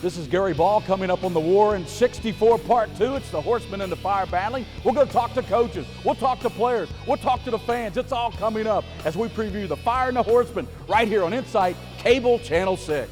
This is Gary Ball coming up on the War in 64 Part 2. It's the Horsemen and the Fire battling. We're going to talk to coaches. We'll talk to players. We'll talk to the fans. It's all coming up as we preview the Fire and the Horsemen right here on Insight Cable Channel 6.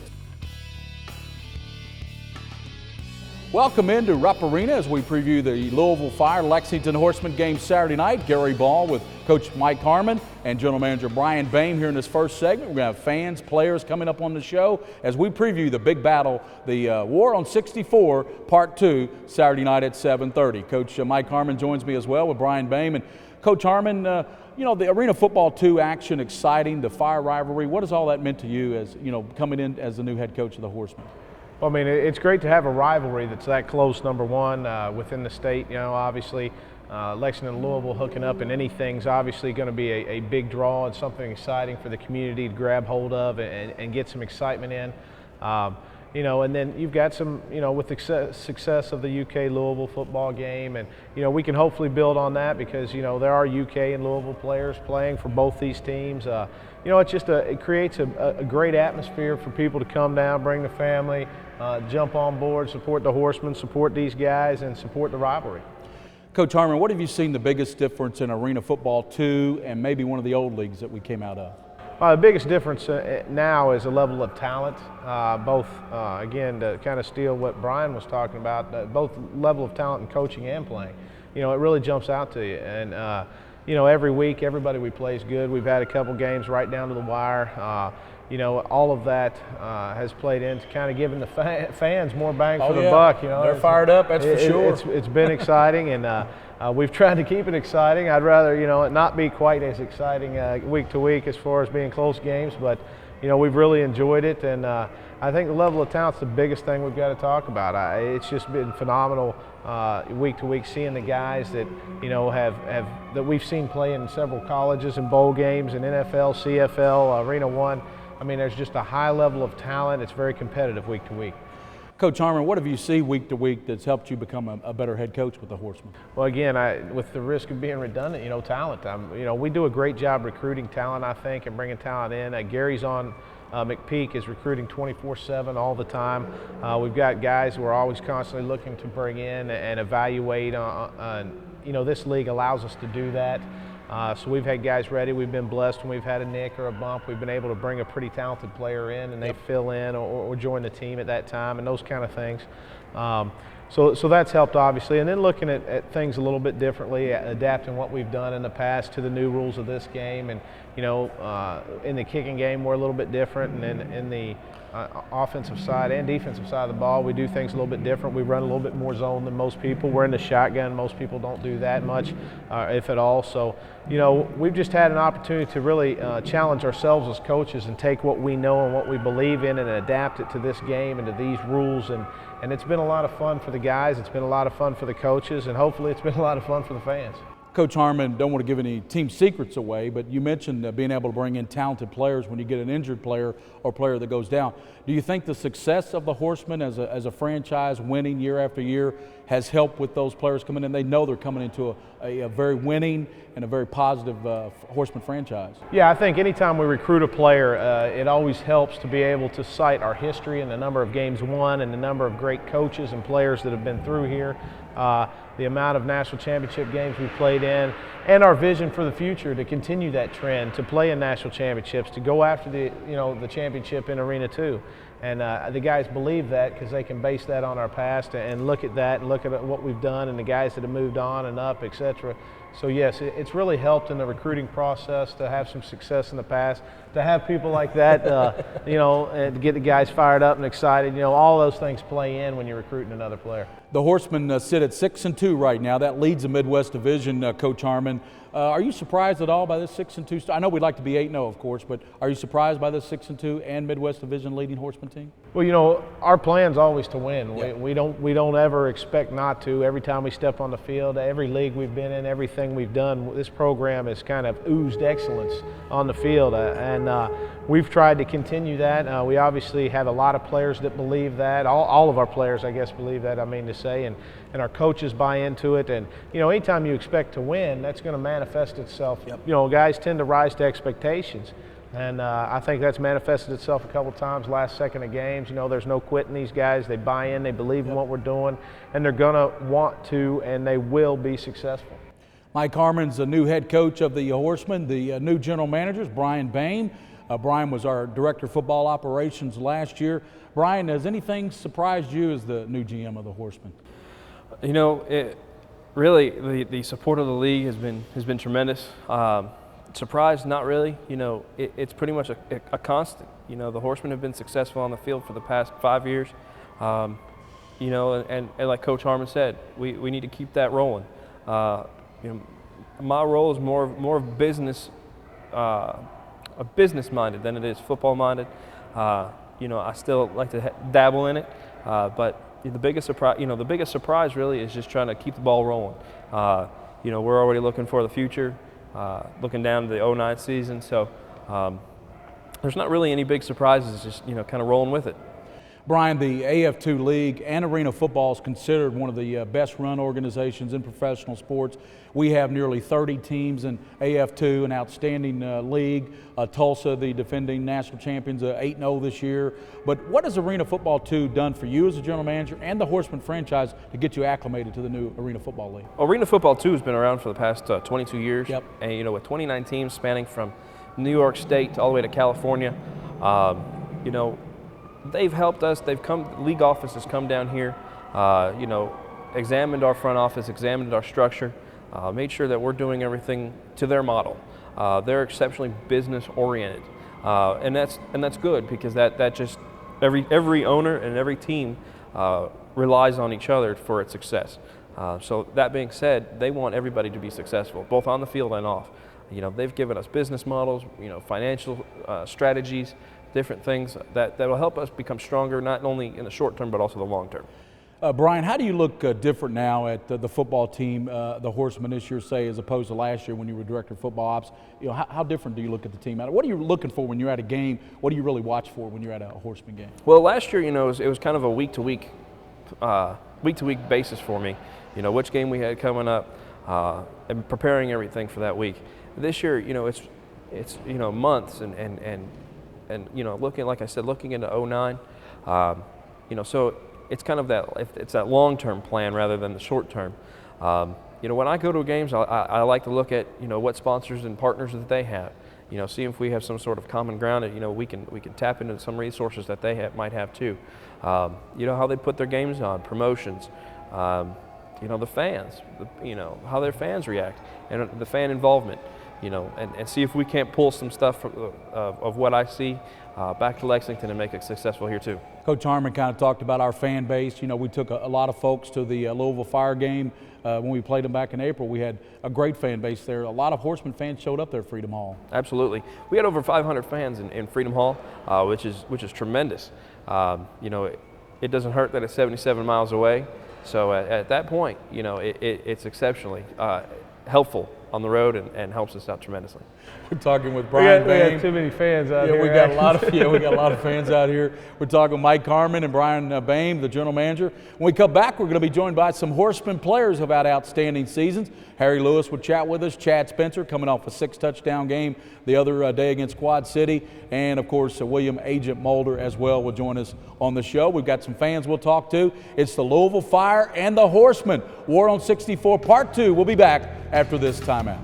Welcome into Rupp Arena as we preview the Louisville Fire-Lexington Horsemen game Saturday night. Gary Ball with Coach Mike Harmon and General Manager Brian Boehm here in this first segment. We're going to have fans, players coming up on the show as we preview the big battle, the War on 64, Part 2, Saturday night at 7:30. Coach Mike Harmon joins me as well with Brian Boehm. And Coach Harmon, you know, the Arena Football 2 action, exciting, the Fire rivalry, what has all that meant to you as, you know, coming in as the new head coach of the Horsemen? Well, I mean, it's great to have a rivalry that's that close, number one, within the state. You know, obviously, Lexington and Louisville hooking up in anything's obviously going to be a big draw and something exciting for the community to grab hold of and get some excitement in. You know, and then you've got some, you know, with the success of the UK Louisville football game, and, you know, we can hopefully build on that because, you know, there are UK and Louisville players playing for both these teams. You know, it's just it creates a great atmosphere for people to come down, bring the family, jump on board, support the Horsemen, support these guys, and support the rivalry. Coach Harmon, what have you seen the biggest difference in Arena Football 2 and maybe one of the old leagues that we came out of? The biggest difference now is the level of talent, both, again, to kind of steal what Brian was talking about, both level of talent in coaching and playing. You know, it really jumps out to you. And, you know, every week, everybody we play is good. We've had a couple games right down to the wire. You know, all of that has played into kind of giving the fans more bang for the buck. You know, they're fired up, that's for sure. It's been exciting, and we've tried to keep it exciting. I'd rather, you know, it not be quite as exciting week to week as far as being close games, but, you know, we've really enjoyed it, and I think the level of talent's the biggest thing we've got to talk about. It's just been phenomenal week to week, seeing the guys that, you know, that we've seen play in several colleges and bowl games and NFL, CFL, Arena 1. I mean, there's just a high level of talent. It's very competitive week to week. Coach Harmon, what have you seen week to week that's helped you become a better head coach with the Horsemen? Well, again, with the risk of being redundant, you know, talent. You know, we do a great job recruiting talent, I think, and bringing talent in. Gary's on McPeak is recruiting 24/7 all the time. We've got guys we're always constantly looking to bring in and evaluate. You know, this league allows us to do that. So we've had guys ready. We've been blessed when we've had a nick or a bump. We've been able to bring a pretty talented player in, and they fill in or join the team at that time, and those kind of things. So that's helped, obviously. And then looking at things a little bit differently, adapting what we've done in the past to the new rules of this game. And, you know, in the kicking game, we're a little bit different. And then in the offensive side and defensive side of the ball, we do things a little bit different. We run a little bit more zone than most people. We're in the shotgun. Most people don't do that much, if at all. So, you know, we've just had an opportunity to really challenge ourselves as coaches and take what we know and what we believe in and adapt it to this game and to these rules. And it's been a lot of fun for the guys. It's been a lot of fun for the coaches, and hopefully it's been a lot of fun for the fans. Coach Harmon, don't want to give any team secrets away, but you mentioned being able to bring in talented players when you get an injured player or player that goes down. Do you think the success of the Horsemen as a franchise winning year after year has helped with those players coming in? They know they're coming into a very winning and a very positive Horseman franchise. Yeah, I think anytime we recruit a player, it always helps to be able to cite our history and the number of games won and the number of great coaches and players that have been through here. The amount of national championship games we've played in, and our vision for the future to continue that trend, to play in national championships, to go after the championship in Arena 2. And the guys believe that because they can base that on our past and look at that and look at what we've done and the guys that have moved on and up, etc. So yes, it's really helped in the recruiting process to have some success in the past, to have people like that, you know, and to get the guys fired up and excited. You know, all those things play in when you're recruiting another player. The Horsemen sit at 6-2 right now. That leads the Midwest Division, Coach Harmon. Are you surprised at all by this 6-2? I know we'd like to be 8-0, of course, but are you surprised by this 6-2 and Midwest Division leading Horseman team? Well, you know, our plan's always to win. Yeah. We don't ever expect not to. Every time we step on the field, every league we've been in, everything we've done, this program has kind of oozed excellence on the field, and we've tried to continue that. We obviously have a lot of players that believe that. All of our players, I guess, believe that, I mean to say, and our coaches buy into it. And, you know, anytime you expect to win, that's going to manifest itself. Yep. You know, guys tend to rise to expectations. And I think that's manifested itself a couple times last second of games. You know, there's no quitting these guys. They buy in, they believe in what we're doing, and they're going to want to, and they will be successful. Mike Harmon's the new head coach of the Horsemen. The new general manager is Brian Bain. Brian was our director of football operations last year. Brian, has anything surprised you as the new GM of the Horsemen? You know, really the support of the league has been tremendous. Surprised, not really. You know, it's pretty much a constant. You know, the Horsemen have been successful on the field for the past 5 years. You know, and like Coach Harmon said, we need to keep that rolling. You know, my role is more of business, business minded than it is football minded. You know, I still like to dabble in it, but the biggest surprise really is just trying to keep the ball rolling. You know, we're already looking for the future, looking down to the 09 season. So there's not really any big surprises. Just, you know, kind of rolling with it. Brian, the AF2 League and Arena Football is considered one of the best run organizations in professional sports. We have nearly 30 teams in AF2, an outstanding league. Tulsa, the defending national champions, 8-0 this year. But what has Arena Football 2 done for you as a general manager and the Horsemen franchise to get you acclimated to the new Arena Football League? Arena Football 2 has been around for the past 22 years. Yep. And, you know, with 29 teams spanning from New York State all the way to California, you know, they've helped us. League office has come down here, you know, examined our front office, examined our structure, made sure that we're doing everything to their model. They're exceptionally business oriented, and that's good, because that just every owner and every team relies on each other for its success. So that being said, they want everybody to be successful, both on the field and off. You know, they've given us business models, you know, financial strategies, different things that will help us become stronger, not only in the short term, but also the long term. Brian, how do you look different now at the football team, the Horsemen this year, say, as opposed to last year when you were director of football ops? You know, how different do you look at the team? What are you looking for when you're at a game? What do you really watch for when you're at a Horseman game? Well, last year, you know, it was kind of a week-to-week basis for me. You know, which game we had coming up, and preparing everything for that week. This year, you know, it's you know, months and you know, like I said, looking into 09, you know, so it's kind of that long-term plan rather than the short-term. You know, when I go to games, I like to look at, you know, what sponsors and partners that they have. You know, see if we have some sort of common ground that, you know, we can tap into some resources that they might have too. You know, how they put their games on, promotions. You know, the fans, you know, how their fans react, and the fan involvement. You know, and see if we can't pull some stuff from, of what I see back to Lexington and make it successful here too. Coach Harmon kind of talked about our fan base. You know, we took a lot of folks to the Louisville Fire game when we played them back in April. We had a great fan base there. A lot of Horsemen fans showed up there at Freedom Hall. Absolutely. We had over 500 fans in Freedom Hall, which is tremendous. You know, it doesn't hurt that it's 77 miles away. So at that point, you know, it's exceptionally helpful on the road and helps us out tremendously. We're talking with Brian Bain. We got too many fans out here. We got a lot of we got a lot of fans out here. We're talking with Mike Harmon and Brian Bain, the general manager. When we come back, we're going to be joined by some Horsemen players who've had outstanding seasons. Harry Lewis will chat with us. Chad Spencer coming off a 6-touchdown game the other day against Quad City, and of course William Agent Mulder as well will join us on the show. We've got some fans we'll talk to. It's the Louisville Fire and the Horsemen. War on 64 Part 2. We'll be back after this timeout.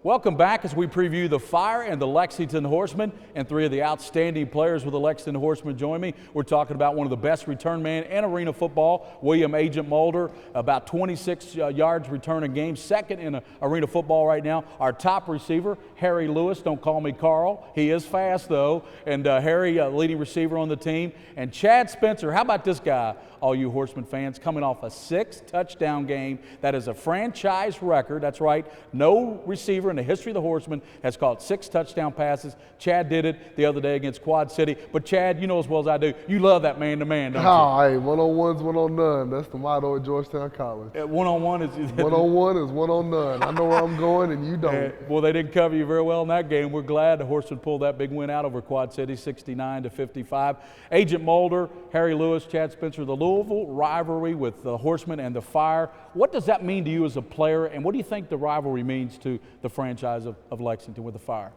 Welcome back as we preview the Fire and the Lexington Horsemen, and three of the outstanding players with the Lexington Horsemen join me. We're talking about one of the best return man in arena football, William Agent Mulder, about 26 yards return a game, second in arena football right now. Our top receiver, Harry Lewis, don't call me Carl. He is fast though, and Harry, leading receiver on the team. And Chad Spencer, how about this guy? all you Horsemen fans, coming off a 6-touchdown game. That is a franchise record. That's right. No receiver in the history of the Horsemen has caught 6 touchdown passes. Chad did it the other day against Quad City. But Chad, you know as well as I do, you love that man-to-man, don't you? Hey, one-on-one's one-on-none. That's the motto at Georgetown College. One-on-one is One-on-one is one-on-none. I know where I'm going, and you don't. Well, they didn't cover you very well in that game. We're glad the Horsemen pulled that big win out over Quad City, 69-55. Agent Mulder, Harry Lewis, Chad Spencer, the Louisville rivalry with the Horsemen and the Fire. What does that mean to you as a player, and what do you think the rivalry means to the franchise of Lexington with the Fire?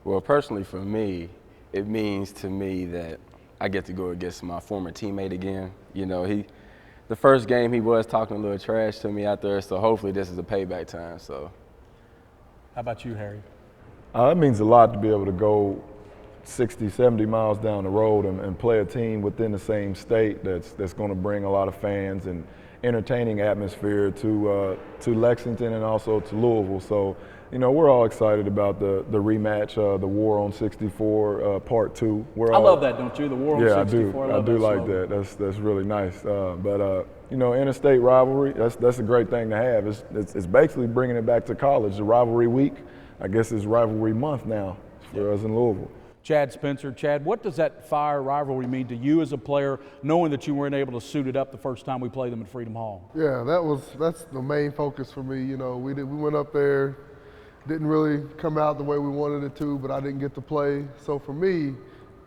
Well, personally for me, it means to me that I get to go against my former teammate again. You know, the first game he was talking a little trash to me out there, so hopefully this is a payback time. So, how about you, Harry? It means a lot to be able to go 60, 70 miles down the road and play a team within the same state that's going to bring a lot of fans and entertaining atmosphere to Lexington and also to Louisville. So, you know, we're all excited about the rematch, the War on 64 Part 2. I love that, don't you? The War on 64. I do like that. That's really nice. But you know, interstate rivalry, that's a great thing to have. It's basically bringing it back to college. The rivalry week, I guess it's rivalry month now for us in Louisville. Chad Spencer. Chad, what does that Fire rivalry mean to you as a player, knowing that you weren't able to suit it up the first time we played them at Freedom Hall? Yeah, that's the main focus for me. You know, we went up there, didn't really come out the way we wanted it to, but I didn't get to play. So for me,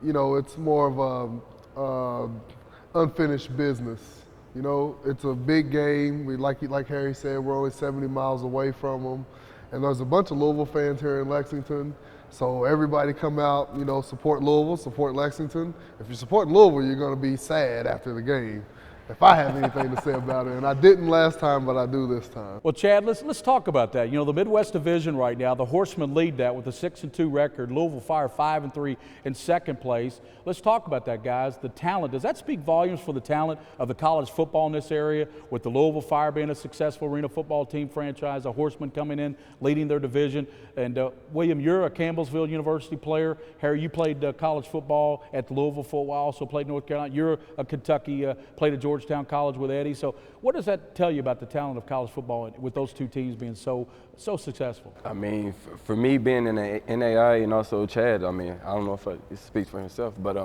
you know, it's more of a unfinished business. You know, it's a big game. We like Harry said, we're only 70 miles away from them, and there's a bunch of Louisville fans here in Lexington. So everybody come out, you know, support Louisville, support Lexington. If you're supporting Louisville, you're going to be sad after the game. If I have anything to say about it, and I didn't last time, but I do this time. Well, Chad, let's talk about that. You know, the Midwest Division right now, the Horsemen lead that with a 6-2 record. Louisville Fire 5-3 in second place. Let's talk about that, guys. The talent, does that speak volumes for the talent of the college football in this area, with the Louisville Fire being a successful arena football team franchise, the Horsemen coming in, leading their division? And William, you're a Campbellsville University player. Harry, you played college football at Louisville for a while, also played North Carolina. You're a Kentucky, played at Georgetown College with Eddie. So what does that tell you about the talent of college football with those two teams being so successful? I mean, for me being in the NAI and also Chad, I mean, I don't know if it speaks for himself, but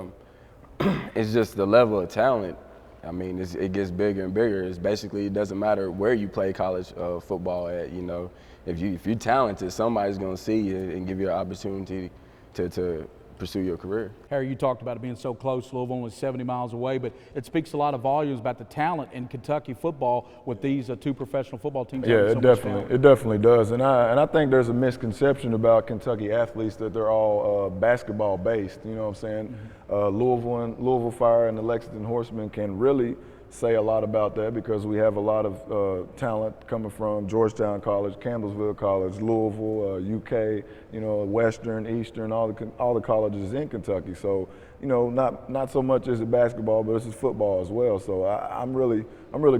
it's just the level of talent. I mean, it gets bigger and bigger. It's basically, it doesn't matter where you play college football at, you know. If you're talented, somebody's going to see you and give you an opportunity to pursue your career. Harry, you talked about it being so close. Louisville only 70 miles away, but it speaks a lot of volumes about the talent in Kentucky football with these two professional football teams. Yeah, it definitely does. And I think there's a misconception about Kentucky athletes that they're all basketball based. You know what I'm saying? Mm-hmm. Louisville Fire and the Lexington Horsemen can really say a lot about that because we have a lot of talent coming from Georgetown College, Campbellsville College, Louisville, UK, you know, Western, Eastern, all the colleges in Kentucky. So, you know, not so much as a basketball, but this is football as well. So I'm really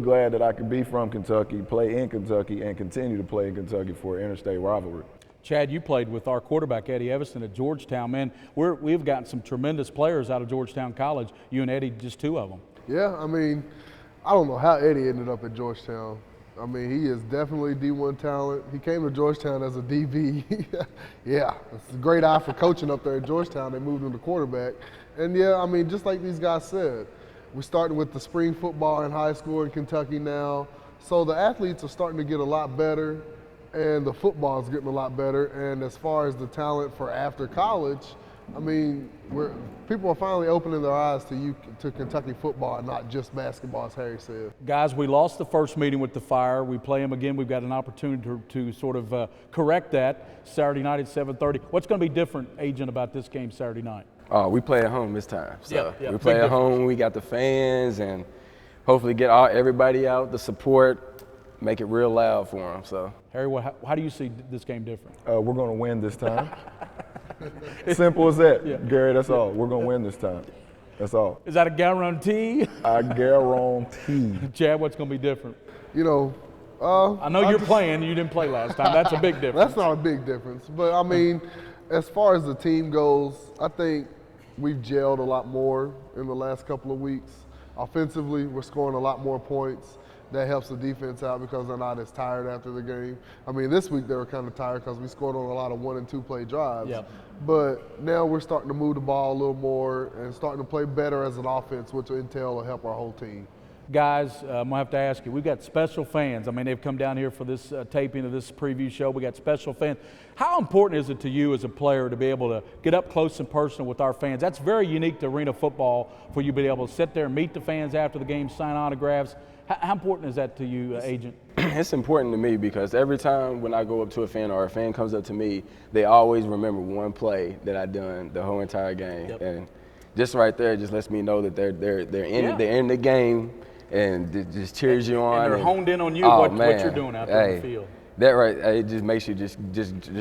glad that I could be from Kentucky, play in Kentucky, and continue to play in Kentucky for an interstate rivalry. Chad, you played with our quarterback, Eddie Everson, at Georgetown. Man, we've gotten some tremendous players out of Georgetown College. You and Eddie, just two of them. Yeah, I mean, I don't know how Eddie ended up at Georgetown. I mean, he is definitely D1 talent. He came to Georgetown as a DB. Yeah, it's a great eye for coaching up there at Georgetown. They moved him to quarterback. And yeah, I mean, just like these guys said, we're starting with the spring football in high school in Kentucky now. So the athletes are starting to get a lot better, and the football is getting a lot better. And as far as the talent for after college, I mean, people are finally opening their eyes to Kentucky football and not just basketball, as Harry said. Guys, we lost the first meeting with the Fire. We play them again. We've got an opportunity to sort of correct that Saturday night at 7:30. What's going to be different, Agent, about this game Saturday night? We play at home this time. So yeah, we play at home. We got the fans, and hopefully get everybody out, the support, make it real loud for them. So, Harry, how do you see this game different? We're going to win this time. Simple as that, yeah. Gary, that's all. We're going to win this time. That's all. Is that a guarantee? I guarantee. Chad, what's going to be different? You know, I know you're playing. You didn't play last time. That's a big difference. That's not a big difference. But, I mean, as far as the team goes, I think we've gelled a lot more in the last couple of weeks. Offensively, we're scoring a lot more points. That helps the defense out because they're not as tired after the game. I mean, this week they were kind of tired because we scored on a lot of 1- and 2-play drives. Yep. But now we're starting to move the ball a little more and starting to play better as an offense, which will entail will help our whole team. Guys, I'm going to have to ask you, we've got special fans. I mean, they've come down here for this taping of this preview show. We got special fans. How important is it to you as a player to be able to get up close and personal with our fans? That's very unique to arena football for you to be able to sit there and meet the fans after the game, sign autographs. How important is that to you, Agent? It's important to me because every time when I go up to a fan or a fan comes up to me, they always remember one play that I done the whole entire game. Yep. And just right there just lets me know that they're in the game. And it just cheers you on. And they're honed in on you, oh, what you're doing out there in the field. That right, it just makes you just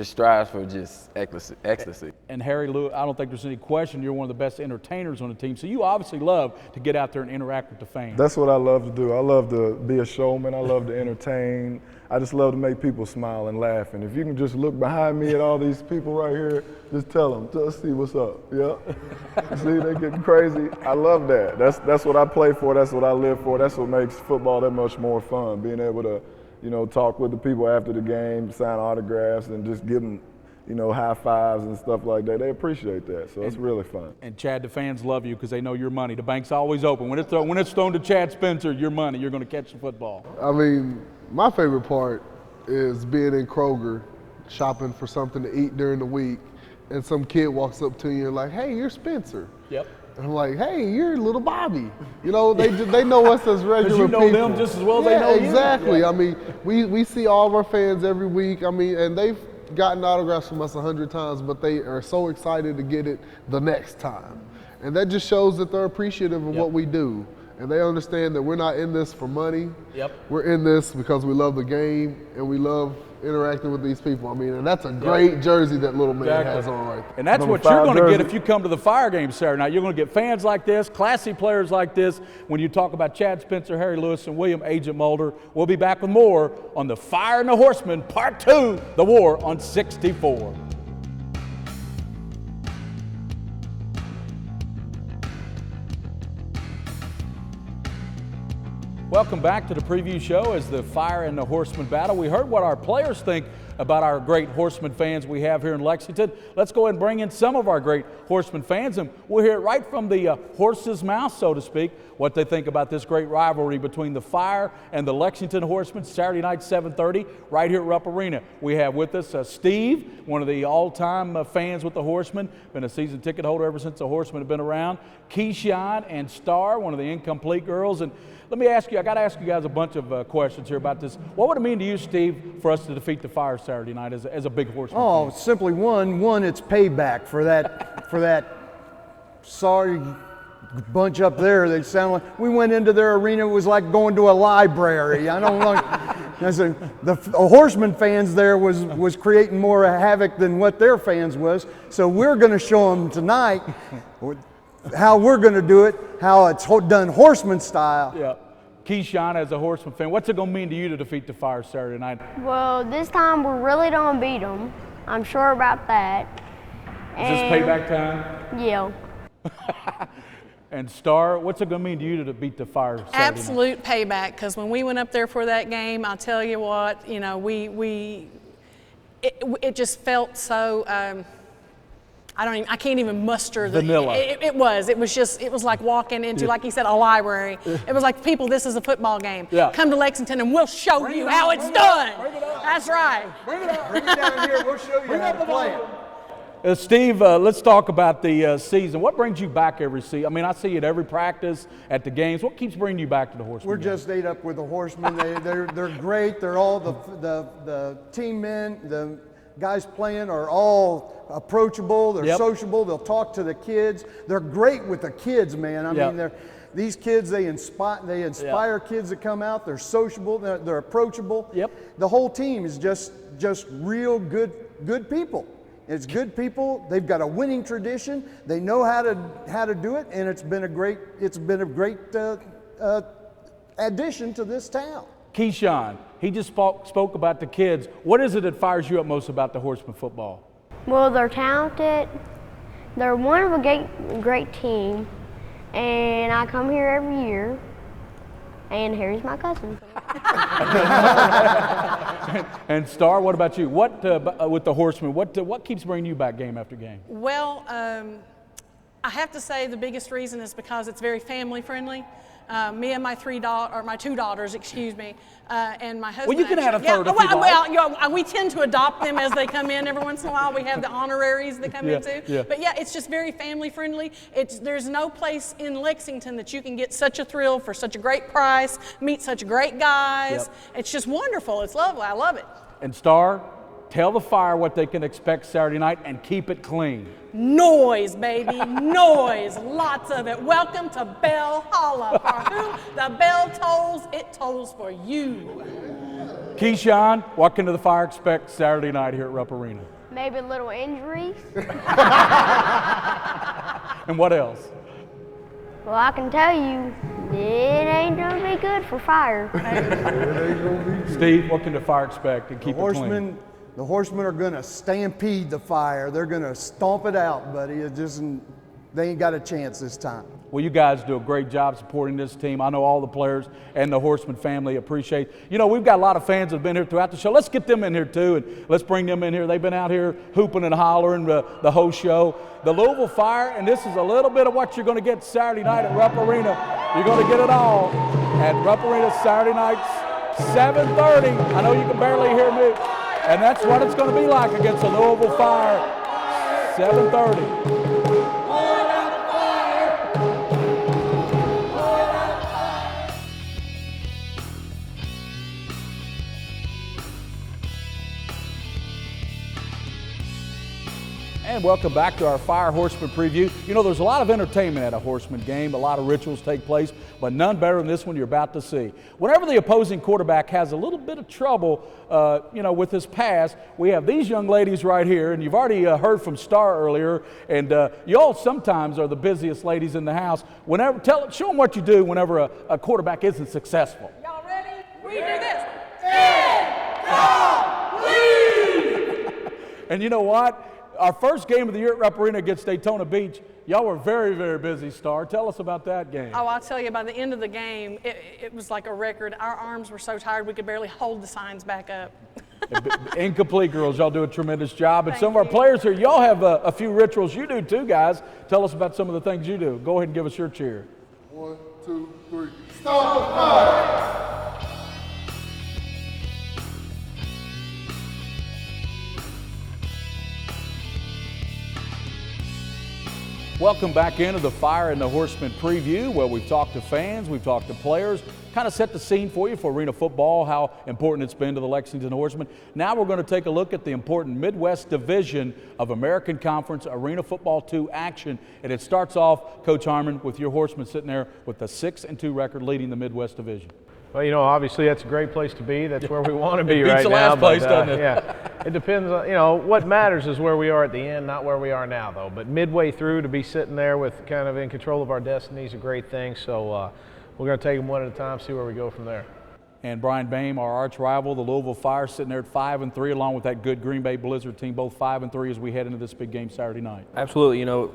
strive for just ecstasy. And Harry Lewis, I don't think there's any question you're one of the best entertainers on the team. So you obviously love to get out there and interact with the fans. That's what I love to do. I love to be a showman. I love to entertain. I just love to make people smile and laugh. And if you can just look behind me at all these people right here, just tell them, just see what's up. Yeah. See, they getting crazy. I love that. That's what I play for. That's what I live for. That's what makes football that much more fun. Being able to, talk with the people after the game, sign autographs, and just give them, high fives and stuff like that. They appreciate that, so it's really fun. And Chad, the fans love you because they know your money. The bank's always open. When it's thrown to Chad Spencer, your money, you're going to catch the football. I mean, my favorite part is being in Kroger, shopping for something to eat during the week, and some kid walks up to you and like, hey, you're Spencer. Yep. And I'm like, hey, you're little Bobby. They know us as regular people. You know them just as well as they know you. Exactly. Yeah. I mean, we see all of our fans every week. I mean, and they've gotten autographs from us 100 times, but they are so excited to get it the next time. And that just shows that they're appreciative of what we do. And they understand that we're not in this for money. Yep. We're in this because we love the game and we love interacting with these people. I mean, and that's a great jersey that little man has on right there. And that's what you're going to get if you come to the Fire game Saturday night. You're going to get fans like this, classy players like this. When you talk about Chad Spencer, Harry Lewis, and William Agent Mulder, we'll be back with more on the Fire and the Horsemen, Part 2, The War on 64. Welcome back to the preview show as the Fire and the Horsemen battle. We heard what our players think about our great Horsemen fans we have here in Lexington. Let's go ahead and bring in some of our great Horsemen fans, and we'll hear it right from the horse's mouth, so to speak, what they think about this great rivalry between the Fire and the Lexington Horsemen, Saturday night, 7:30, right here at Rupp Arena. We have with us Steve, one of the all-time fans with the Horsemen, been a season ticket holder ever since the Horsemen have been around. Keyshawn and Star, one of the incomplete girls. And let me ask you, I got to ask you guys a bunch of questions here about this. What would it mean to you, Steve, for us to defeat the Fire Saturday night as a big Horseman fan? Simply one, it's payback for that sorry bunch up there. They sound like we went into their arena. It was like going to a library. I don't know. The Horseman fans there was creating more havoc than what their fans was. So we're going to show them tonight how we're going to do it, how it's done Horseman style. Yeah. Keyshawn, as a Horseman fan, what's it going to mean to you to defeat the Fire Saturday night? Well, this time we're really going to beat them. I'm sure about that. Is this payback time? Yeah. And Star, what's it going to mean to you to beat the Fire Saturday night? Absolute payback, because when we went up there for that game, I'll tell you what, it just felt so. I can't even muster the vanilla. It was like walking into, like he said, a library. It was like, people, this is a football game. Yeah. Come to Lexington and we'll show you how it's done. That's right. Bring it down here. We'll show you how to play it. Steve, let's talk about the season. What brings you back every season? I mean, I see you at every practice, at the games. What keeps bringing you back to the Horsemen? We're just ate up with the Horsemen. They're great. They're all the team men. The guys playing are all approachable. They're sociable. They'll talk to the kids. They're great with the kids, man. I mean, these kids, they inspire kids to come out. They're sociable. They're approachable. Yep. The whole team is just real good people. It's good people. They've got a winning tradition. They know how to do it, and it's been a great addition to this town. Keyshawn, he just spoke about the kids. What is it that fires you up most about the Horsemen football? Well, they're talented. They're one of a great team. and I come here every year. And Harry's my cousin. And Star, what about you? What with the Horsemen? What keeps bringing you back game after game? Well, I have to say the biggest reason is because it's very family friendly. Me and my two daughters, excuse me, and my husband. Well, you can add a third if you'd like. Well, we tend to adopt them as they come in every once in a while. We have the honoraries that come in too. Yeah. But yeah, it's just very family friendly. There's no place in Lexington that you can get such a thrill for such a great price, meet such great guys. Yep. It's just wonderful. It's lovely. I love it. And Star, tell the Fire what they can expect Saturday night and keep it clean. Noise, baby, noise, lots of it. Welcome to Bell Holla. For whom the bell tolls, it tolls for you. Keyshawn, what can the Fire expect Saturday night here at Rupp Arena? Maybe little injuries. And what else? Well, I can tell you, it ain't gonna be good for Fire. Steve, what can the Fire expect and keep it clean? The Horsemen are going to stampede the Fire. They're going to stomp it out, buddy. They ain't got a chance this time. Well, you guys do a great job supporting this team. I know all the players and the Horseman family appreciate. You know, we've got a lot of fans that have been here throughout the show. Let's get them in here too, and let's bring them in here. They've been out here hooping and hollering the whole show. The Louisville Fire, and this is a little bit of what you're going to get Saturday night at Rupp Arena. You're going to get it all at Rupp Arena Saturday nights, 7:30. I know you can barely hear me. And that's what it's going to be like against the Louisville Fire, 7:30. And welcome back to our Fire Horseman preview. You know, there's a lot of entertainment at a Horseman game. A lot of rituals take place, but none better than this one you're about to see. Whenever the opposing quarterback has a little bit of trouble, with his pass, we have these young ladies right here, and you've already heard from Star earlier, and y'all sometimes are the busiest ladies in the house. Show them what you do whenever a quarterback isn't successful. Y'all ready? We do this. And you know what? Our first game of the year at Rupp Arena against Daytona Beach, y'all were very, very busy, Star. Tell us about that game. Oh, I'll tell you, by the end of the game, it was like a record. Our arms were so tired we could barely hold the signs back up. Incomplete girls, y'all do a tremendous job. And Thank some of our you. players here, y'all have a few rituals you do too, guys. Tell us about some of the things you do. Go ahead and give us your cheer. 1, 2, 3. Stop the Fire! Welcome back into the Fire and the Horsemen preview, where we've talked to fans, we've talked to players, kind of set the scene for you for arena football, how important it's been to the Lexington Horsemen. Now we're going to take a look at the important Midwest Division of American Conference Arena Football 2 action. And it starts off, Coach Harmon, with your Horsemen sitting there with the 6-2 record leading the Midwest Division. Well, you know, obviously that's a great place to be. That's where we want to be It beats right the now. last place, doesn't it? Yeah, it depends on, what matters is where we are at the end, not where we are now, though. But midway through, to be sitting there with kind of in control of our destiny is a great thing. So we're going to take them one at a time, see where we go from there. And Brian Boehm, our arch rival, the Louisville Fire, sitting there at 5-3, along with that good Green Bay Blizzard team, both 5-3 as we head into this big game Saturday night. Absolutely. You know,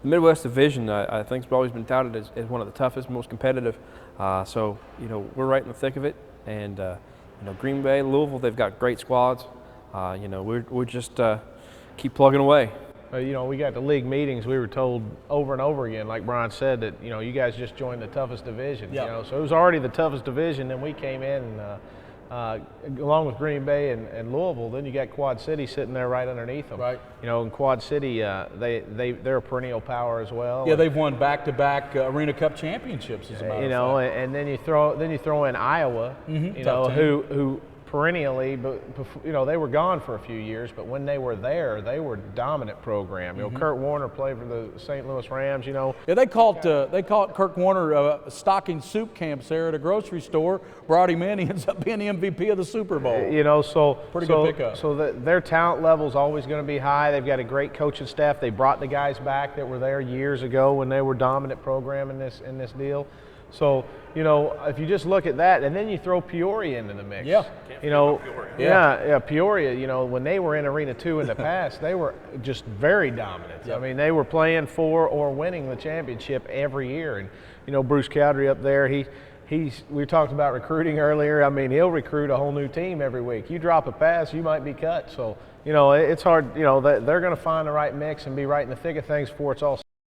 the Midwest Division, I think, has always been touted as one of the toughest, most competitive. So, we're right in the thick of it. And, Green Bay, Louisville, they've got great squads. We're just keep plugging away. We got the league meetings. We were told over and over again, like Brian said, that, you guys just joined the toughest division. Yep. So it was already the toughest division. Then we came in and along with Green Bay and Louisville, then you got Quad City sitting there right underneath them. Right. In Quad City, they're a perennial power as well. Yeah, they've won back-to-back Arena Cup championships, as a matter of fact. And then you throw in Iowa, who perennially, but they were gone for a few years, but when they were there, they were a dominant program. Kurt Warner played for the St. Louis Rams. Yeah, they called Kirk Warner stocking soup camps there at a grocery store. Brought him in, he ends up being the MVP of the Super Bowl. Pretty good pickup. So their talent level is always going to be high. They've got a great coaching staff. They brought the guys back that were there years ago when they were dominant program in this deal. So, you know, if you just look at that, and then you throw Peoria into the mix. Yeah. You know, Peoria, you know, when they were in Arena 2 in the past, they were just very dominant. I mean, they were playing for or winning the championship every year. And, you know, Bruce Cowdery up there, we talked about recruiting earlier. I mean, he'll recruit a whole new team every week. You drop a pass, you might be cut. So, you know, it's hard, you know, they're going to find the right mix and be right in the thick of things before it's all